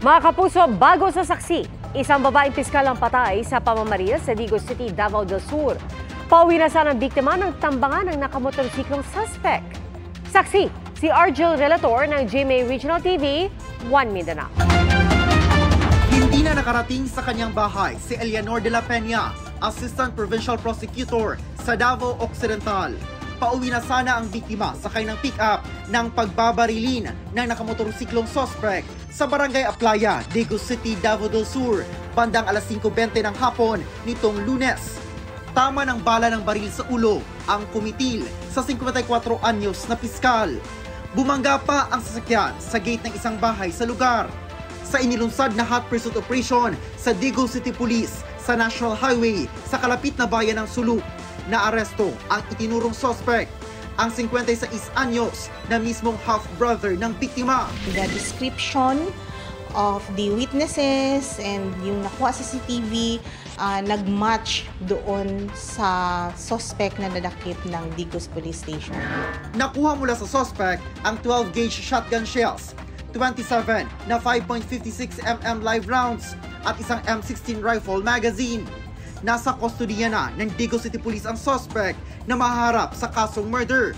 Mga kapuso, bago sa saksi, isang babaeng piskal ang patay sa pamamaril sa Digos City, Davao del Sur. Pauwi na sana ang biktima ng tambangan ng nakamotorsiklong suspect. Saksi, si Argel Relator ng GMA Regional TV, 1 Mindanao. Hindi na nakarating sa kanyang bahay si Eleanor de la Peña, Assistant Provincial Prosecutor sa Davao Occidental. Pauwi na sana ang biktima sakay ng pick-up ng pagbabarilin ng nakamotorsiklong suspect sa Barangay Aplaya, Digos City, Davao del Sur, bandang alas 5:20 ng hapon nitong Lunes. Tama ng bala ng baril sa ulo ang kumitil sa 54 anyos na piskal. Bumangga pa ang sasakyan sa gate ng isang bahay sa lugar. Sa inilunsad na hot pursuit operation sa Digos City Police sa National Highway sa kalapit na bayan ng Suluk, naaresto ang itinurong suspect, ang 56 anyos na mismong half-brother ng biktima. The description of the witnesses and yung nakuha sa CCTV nag-match doon sa suspect na nadakip ng Digos Police Station. Nakuha mula sa suspect ang 12-gauge shotgun shells, 27 na 5.56mm live rounds at isang M16 rifle magazine. Nasa kustodiya na ng Digos City Police ang suspect na maharap sa kasong murder.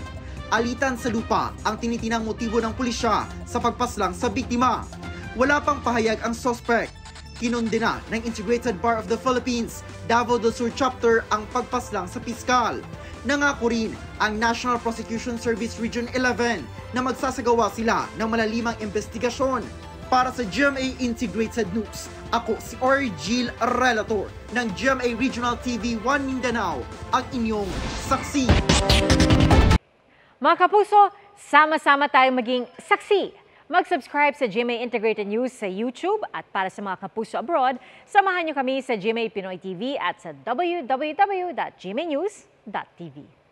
Alitan sa lupa ang tinitinang motibo ng pulisya sa pagpaslang sa biktima. Wala pang pahayag ang suspect. Kinundena ng Integrated Bar of the Philippines, Davao del Sur Chapter ang pagpaslang sa piskal. Nangako rin ang National Prosecution Service Region 11 na magsasagawa sila ng malalimang investigasyon. Para sa GMA Integrated News, ako si Argel Relator ng GMA Regional TV 1 Mindanao, ang inyong saksi. Mga kapuso, sama-sama tayong maging saksi. Mag-subscribe sa GMA Integrated News sa YouTube at para sa mga kapuso abroad, samahan niyo kami sa GMA Pinoy TV at sa www.gmanews.tv.